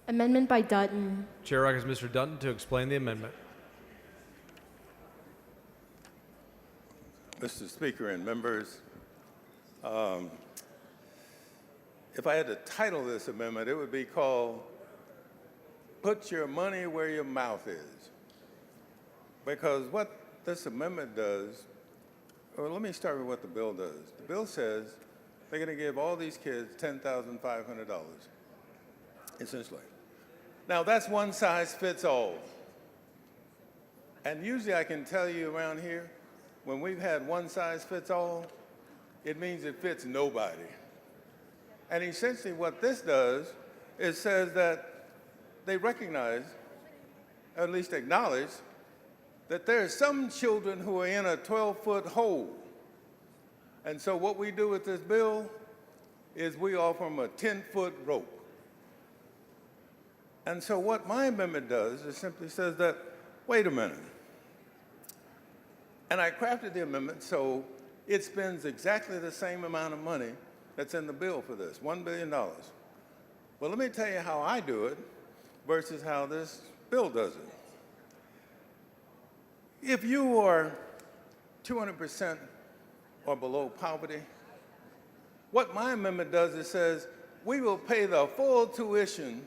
Amendment by Dutton. Chair recognizes Mr. Dutton to explain the amendment. Mr. Speaker and members, if I had to title this amendment, it would be called Put Your Money Where Your Mouth Is. Because what this amendment does, well, let me start with what the bill does. The bill says they're going to give all these kids $10,500, essentially. Now, that's one size fits all. And usually I can tell you around here, when we've had one size fits all, it means it fits nobody. And essentially what this does is says that they recognize, or at least acknowledge, that there are some children who are in a 12-foot hole. And so what we do with this bill is we offer them a 10-foot rope. And so what my amendment does is simply says that, wait a minute. And I crafted the amendment so it spends exactly the same amount of money that's in the bill for this, $1 billion. Well, let me tell you how I do it versus how this bill does it. If you are 200% or below poverty, what my amendment does is says we will pay the full tuition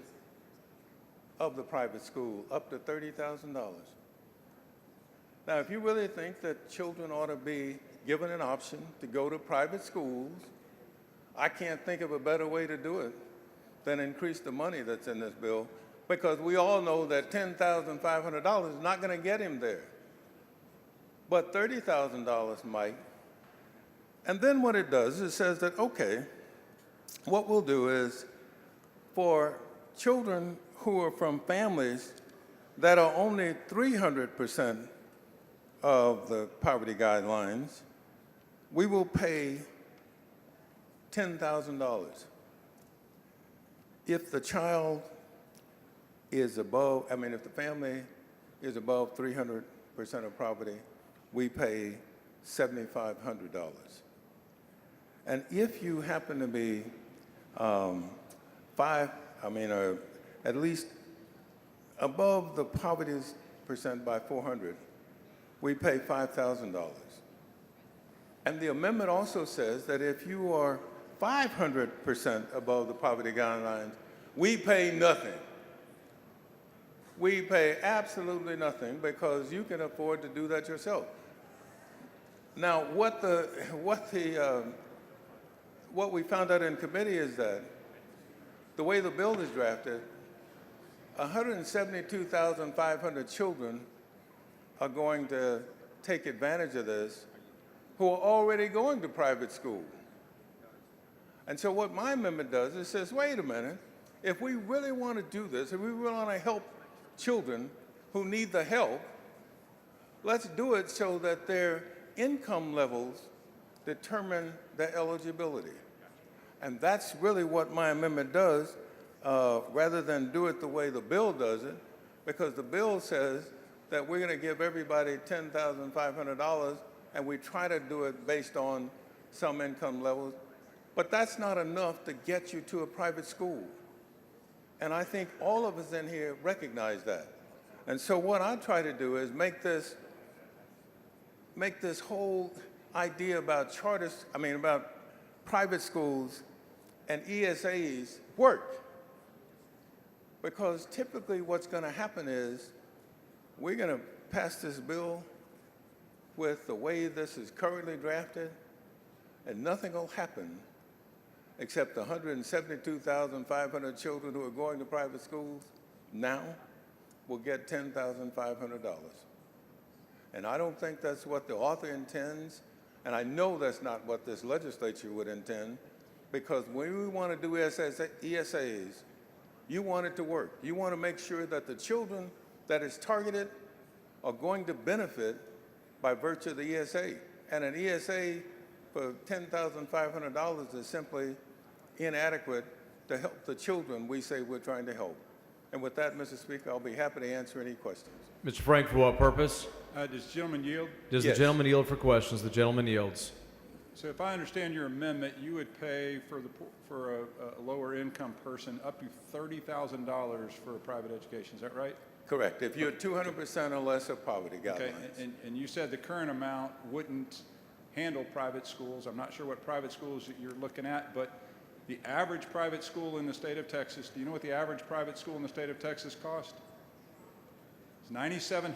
of the private school, up to $30,000. Now, if you really think that children ought to be given an option to go to private schools, I can't think of a better way to do it than increase the money that's in this bill, because we all know that $10,500 is not going to get him there. But $30,000 might. And then what it does is it says that, okay, what we'll do is for children who are from families that are only 300% of the poverty guidelines, we will pay $10,000. If the child is above, if the family is above 300% of poverty, we pay $7,500. And if you happen to be at least above the poverty percent by 400, we pay $5,000. And the amendment also says that if you are 500% above the poverty guidelines, we pay nothing. We pay absolutely nothing because you can afford to do that yourself. Now, what we found out in committee is that the way the bill is drafted, 172,500 children are going to take advantage of this who are already going to private school. And so what my amendment does is says, wait a minute, if we really want to do this, if we really want to help children who need the help, let's do it so that their income levels determine their eligibility. And that's really what my amendment does, rather than do it the way the bill does it, because the bill says that we're going to give everybody $10,500, and we try to do it based on some income levels. But that's not enough to get you to a private school. And I think all of us in here recognize that. And so what I try to do is make this whole idea about about private schools and ESAs work. Because typically what's going to happen is we're going to pass this bill with the way this is currently drafted, and nothing will happen except the 172,500 children who are going to private schools now will get $10,500. And I don't think that's what the author intends, and I know that's not what this legislature would intend, because when we want to do ESAs, you want it to work. You want to make sure that the children that is targeted are going to benefit by virtue of the ESA. And an ESA for $10,500 is simply inadequate to help the children we say we're trying to help. And with that, Mr. Speaker, I'll be happy to answer any questions. Mr. Frank, for what purpose? Does the gentleman yield? Does Yes. the gentleman yield for questions? The gentleman yields. So if I understand your amendment, you would pay for a lower income person up to $30,000 for a private education. Is that right? Correct. If you're 200% or less of poverty guidelines. Okay. And you said the current amount wouldn't handle private schools. I'm not sure what private schools that you're looking at, but the average private school in the state of Texas, do you know what the average private school in the state of Texas cost? It's $9,700.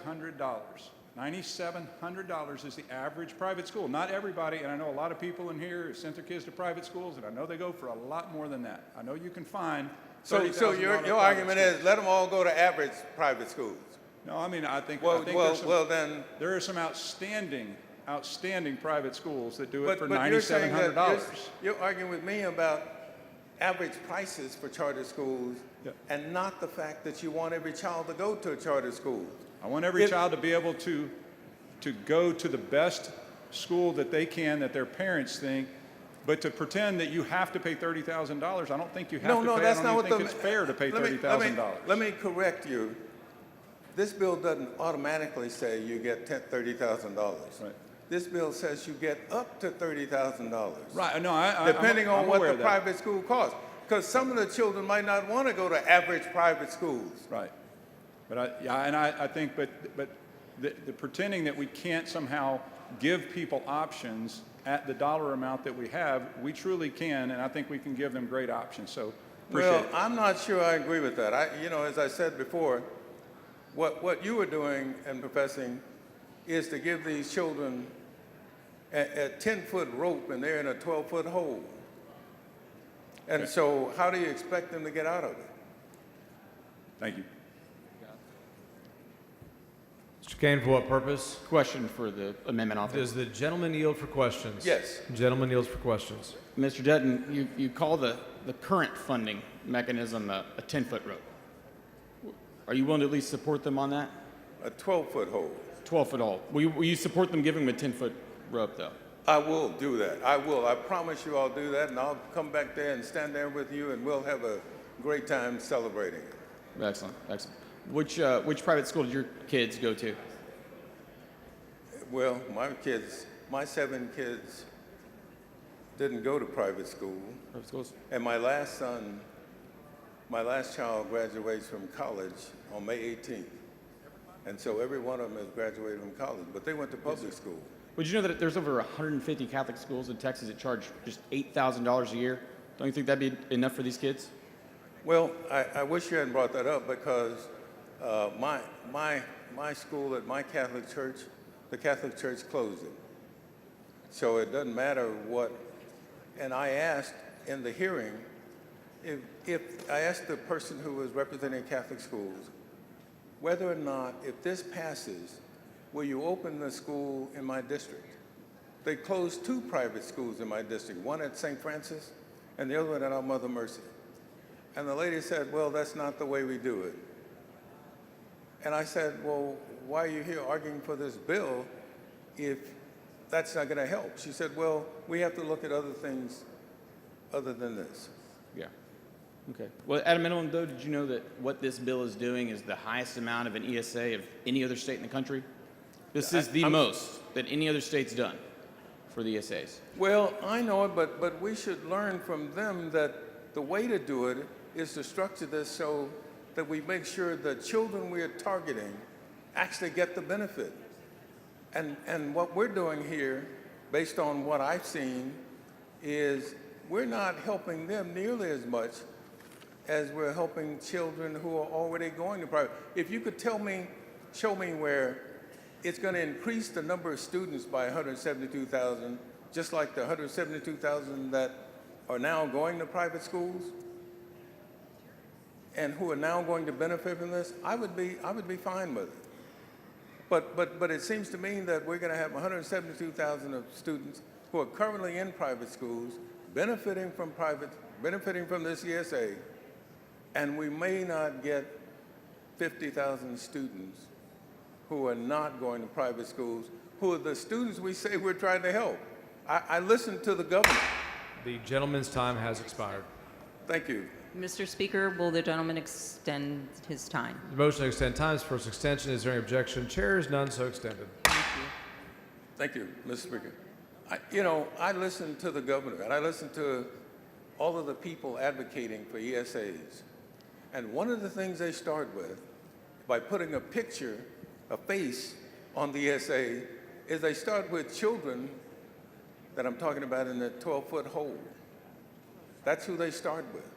$9,700 is the average private school. Not everybody, and I know a lot of people in here have sent their kids to private schools, and I know they go for a lot more than that. I know you can find So your argument is let them all go to average private schools. No, I mean, I think then there are some outstanding private schools that do it for but you're saying that $9,700. you're arguing with me about average prices for charter schools, Yep. and not the fact that you want every child to go to a charter school. I want every child to be able to go to the best school that they can, that their parents think, but to pretend that you have to pay $30,000, I don't think you have to pay. That's I not don't what even think it's fair to pay $30,000. Let me correct you. This bill doesn't automatically say you get $30,000. Right. This bill says you get up to $30,000. Right. No, depending I'm on what aware the of that. private school costs. Because some of the children might not want to go to average private schools. Right. But I think, but the pretending that we can't somehow give people options at the dollar amount that we have, we truly can, and I think we can give them great options. So appreciate Well, it. I'm not sure I agree with that. As I said before, what you were doing and professing is to give these children a 10-foot rope and they're in a 12-foot hole. And Okay. so how do you expect them to get out of it? Thank you. Mr. Kane, for what purpose? Question for the amendment author. Does the gentleman yield for questions? Yes. Gentleman yields for questions. Mr. Dutton, you call the current funding mechanism a 10-foot rope. Are you willing to at least support them on that? A 12-foot hole. 12-foot hole. Will you support them giving them a 10-foot rope, though? I will do that. I will. I promise you I'll do that, and I'll come back there and stand there with you, and we'll have a great time celebrating. Excellent, excellent. Which private school did your kids go to? Well, my 7 kids didn't go to private school, Private schools? and my last child graduates from college on May 18th. And so every one of them has graduated from college, but they went to public school. Would you know that there's over 150 Catholic schools in Texas that charge just $8,000 a year? Don't you think that'd be enough for these kids? Well, I wish you hadn't brought that up because my school at my Catholic church, the Catholic Church closed it. So it doesn't matter what. And I asked in the hearing, if I asked the person who was representing Catholic schools, whether or not, if this passes, will you open the school in my district? They closed 2 private schools in my district, one at St. Francis and the other one at our Mother Mercy. And the lady said, well, that's not the way we do it. And I said, well, why are you here arguing for this bill if that's not going to help? She said, well, we have to look at other things other than this. Yeah. Okay. Well, at a minimum, though, did you know that what this bill is doing is the highest amount of an ESA of any other state in the country? This is the most that any other state's done for the ESAs. Well, I know it, but we should learn from them that the way to do it is to structure this so that we make sure the children we are targeting actually get the benefit. And what we're doing here, based on what I've seen, is we're not helping them nearly as much as we're helping children who are already going to private. If you could show me where it's going to increase the number of students by 172,000, just like the 172,000 that are now going to private schools and who are now going to benefit from this, I would be fine with it. But it seems to me that we're going to have 172,000 of students who are currently in private schools benefiting from this ESA, and we may not get 50,000 students who are not going to private schools, who are the students we say we're trying to help. I listened to the governor. The gentleman's time has expired. Thank you. Mr. Speaker, will the gentleman extend his time? The motion to extend times. First extension. Is there any objection? Chair is none so extended. Thank you. Thank you, Mr. Speaker. I listen to the governor, and I listen to all of the people advocating for ESAs. And one of the things they start with, by putting a picture, a face on the ESA, is they start with children that I'm talking about in the 12-foot hole. That's who they start with.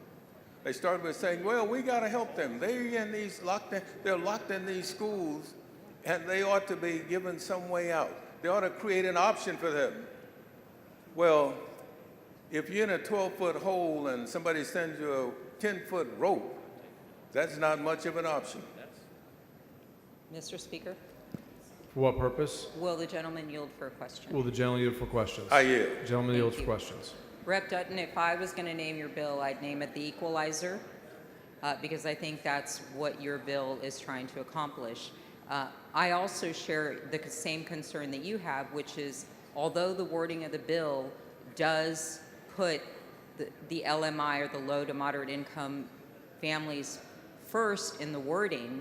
They start with saying, well, we got to help them. They're locked in these schools, and they ought to be given some way out. They ought to create an option for them. Well, if you're in a 12-foot hole and somebody sends you a 10-foot rope, that's not much of an option. Mr. Speaker, For what purpose? will the gentleman yield for a question? Will the gentleman yield for questions? I yield. Gentleman Thank yields for you. questions. Rep. Dutton, if I was going to name your bill, I'd name it the equalizer, because I think that's what your bill is trying to accomplish. I also share the same concern that you have, which is, although the wording of the bill does put the LMI, or the low to moderate income families, first in the wording,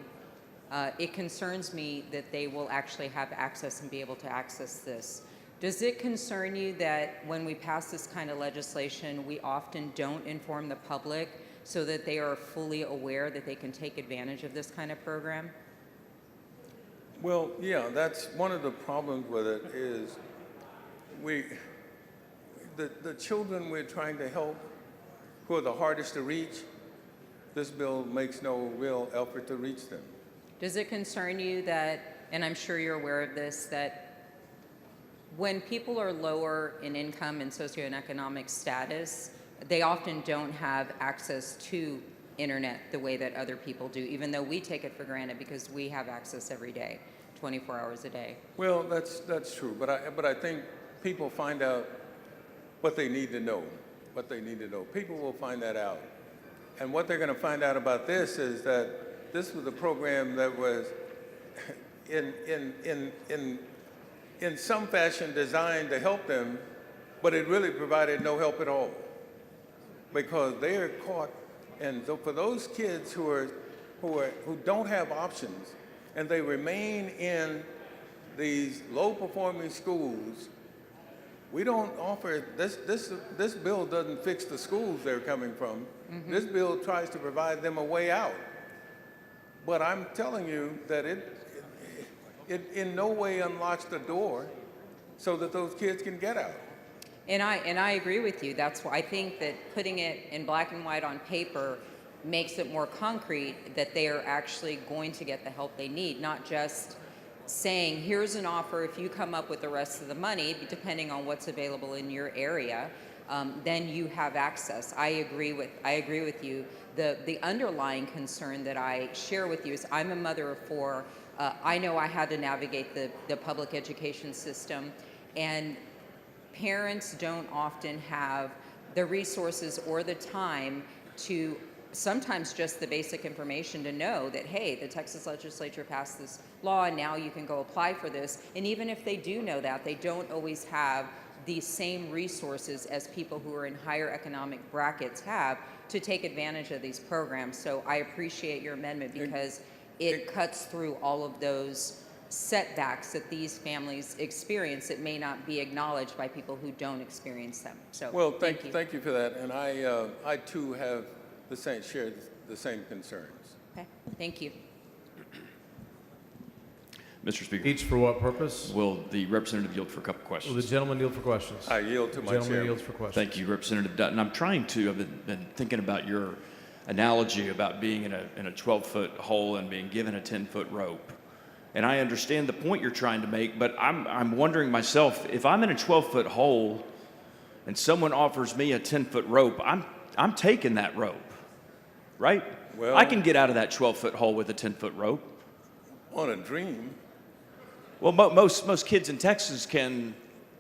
it concerns me that they will actually have access and be able to access this. Does it concern you that when we pass this kind of legislation, we often don't inform the public so that they are fully aware that they can take advantage of this kind of program? Well, yeah, that's one of the problems with it is the children we're trying to help who are the hardest to reach, this bill makes no real effort to reach them. Does it concern you that, and I'm sure you're aware of this, that when people are lower in income and socioeconomic status, they often don't have access to internet the way that other people do, even though we take it for granted because we have access every day, 24 hours a day? Well, that's true, but I think people find out what they need to know, People will find that out. And what they're going to find out about this is that this was a program that was in some fashion designed to help them, but it really provided no help at all, because they are caught. And so for those kids who don't have options and they remain in these low-performing schools, we don't offer this bill doesn't fix the schools they're coming from. Mm-hmm. This bill tries to provide them a way out. But I'm telling you that it in no way unlocks the door so that those kids can get out. And I agree with you. That's why I think that putting it in black and white on paper makes it more concrete that they are actually going to get the help they need, not just saying, here's an offer, if you come up with the rest of the money, depending on what's available in your area, then you have access. I agree with you. The underlying concern that I share with you is I'm a mother of four. I know I had to navigate the public education system, and parents don't often have the resources or the time to, sometimes just the basic information to know that, hey, the Texas legislature passed this law and now you can go apply for this. And even if they do know that, they don't always have the same resources as people who are in higher economic brackets have to take advantage of these programs. So I appreciate your amendment because it cuts through all of those setbacks that these families experience that may not be acknowledged by people who don't experience them. So well, thank you. Thank you for that. And I too have share the same concerns. Okay, thank you. Mr. Speaker, Each for what purpose? will the representative yield for a couple Will the questions? gentleman yield for questions? I yield to my Gentleman chairman. yields for questions. Thank you, Representative Dutton. I've been thinking about your analogy about being in a 12-foot hole and being given a 10-foot rope. And I understand the point you're trying to make, but I'm wondering myself, if I'm in a 12-foot hole and someone offers me a 10-foot rope, I'm taking that rope, right? Well, I can get out of that 12-foot hole with a 10-foot rope. On a dream. Well, most kids in Texas can,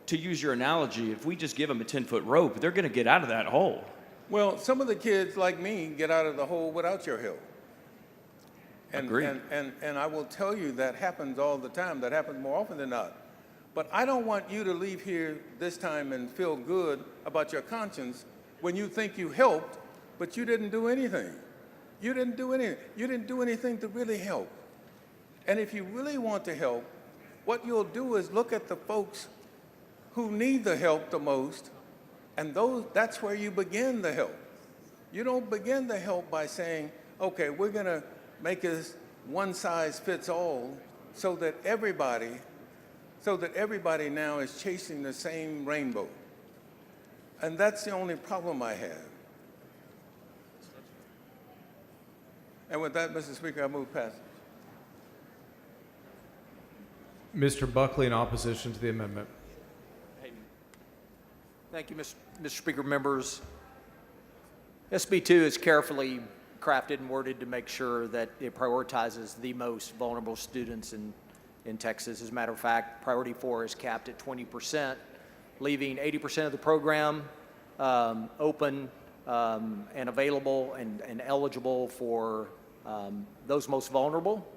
to use your analogy, if we just give them a 10-foot rope, they're going to get out of that hole. Well, some of the kids like me get out of the hole without your help. Agreed. And I will tell you that happens all the time. That happens more often than not. But I don't want you to leave here this time and feel good about your conscience when you think you helped, but you didn't do anything. You didn't do anything. You didn't do anything to really help. And if you really want to help, what you'll do is look at the folks who need the help the most, and that's where you begin the help. You don't begin the help by saying, okay, we're going to make this one size fits all so that everybody now is chasing the same rainbow. And that's the only problem I have. And with that, Mr. Speaker, I move passage. Mr. Buckley in opposition to the amendment. Thank you, Mr. Speaker. Members, SB 2 is carefully crafted and worded to make sure that it prioritizes the most vulnerable students in Texas. As a matter of fact, priority 4 is capped at 20%, leaving 80% of the program open and available and eligible for those most vulnerable.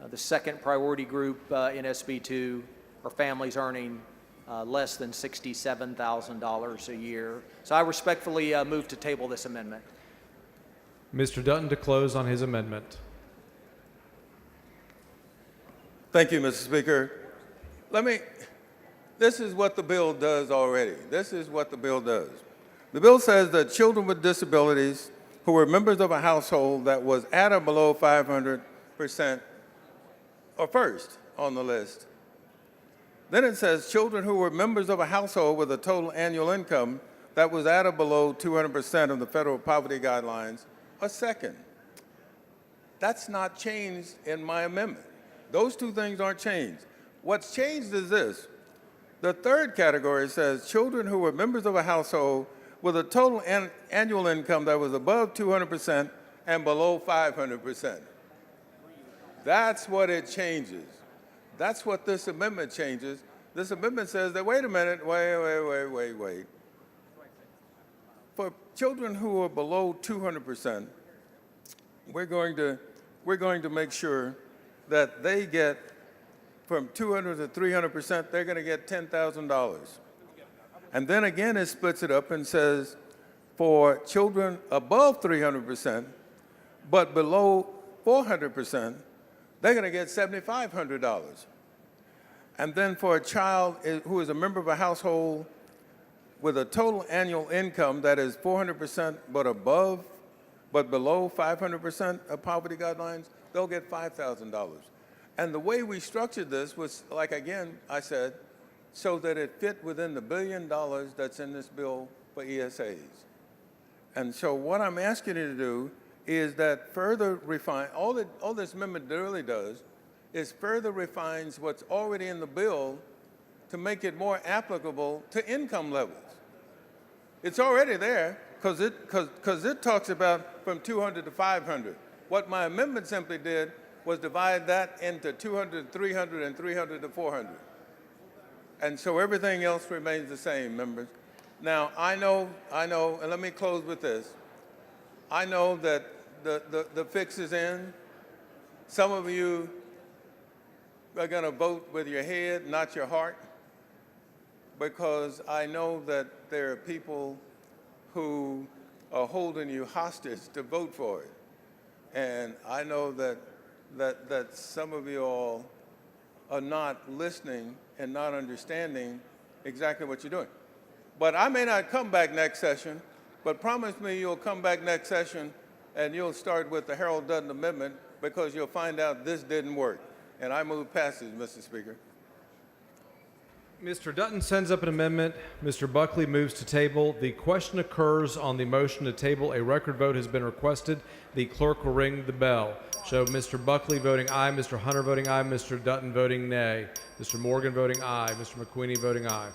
The second priority group in SB 2 are families earning less than $67,000 a year. So I respectfully move to table this amendment. Mr. Dutton to close on his amendment. Thank you, Mr. Speaker. This is what the bill does already. This is what the bill does. The bill says that children with disabilities who were members of a household that was at or below 500% are first on the list. Then it says children who were members of a household with a total annual income that was at or below 200% of the federal poverty guidelines are second. That's not changed in my amendment. Those two things aren't changed. What's changed is this. The third category says children who were members of a household with a total annual income that was above 200% and below 500%. That's what it changes. That's what this amendment changes. This amendment says that, wait a minute, wait. For children who are below 200%, we're going to make sure that they get from 200 to 300%, they're going to get $10,000. And then again, it splits it up and says for children above 300%, but below 400%, they're going to get $7,500. And then for a child who is a member of a household with a total annual income that is 400% but below 500% of poverty guidelines, they'll get $5,000. And the way we structured this was, like again, I said, so that it fit within the $1 billion that's in this bill for ESAs. And so what I'm asking you to do is that further refine, all this amendment really does is further refines what's already in the bill to make it more applicable to income levels. It's already there because it talks about from 200 to 500. What my amendment simply did was divide that into 200 to 300 and 300 to 400. And so everything else remains the same, members. Now, I know, and let me close with this. I know that the fix is in. Some of you are going to vote with your head, not your heart, because I know that there are people who are holding you hostage to vote for it. And I know that some of you all are not listening and not understanding exactly what you're doing. But I may not come back next session, but promise me you'll come back next session and you'll start with the Harold Dutton Amendment because you'll find out this didn't work. And I move passage, Mr. Speaker. Mr. Dutton sends up an amendment. Mr. Buckley moves to table. The question occurs on the motion to table. A record vote has been requested. The clerk will ring the bell. Show Mr. Buckley voting aye, Mr. Hunter voting aye, Mr. Dutton voting nay, Mr. Morgan voting aye, Mr. McQueenie voting aye.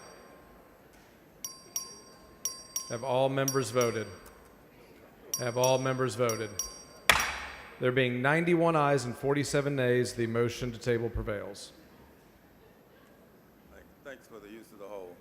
Have all members voted? Have all members voted? There being 91 ayes and 47 nays, the motion to table prevails. Thanks for the use of the whole.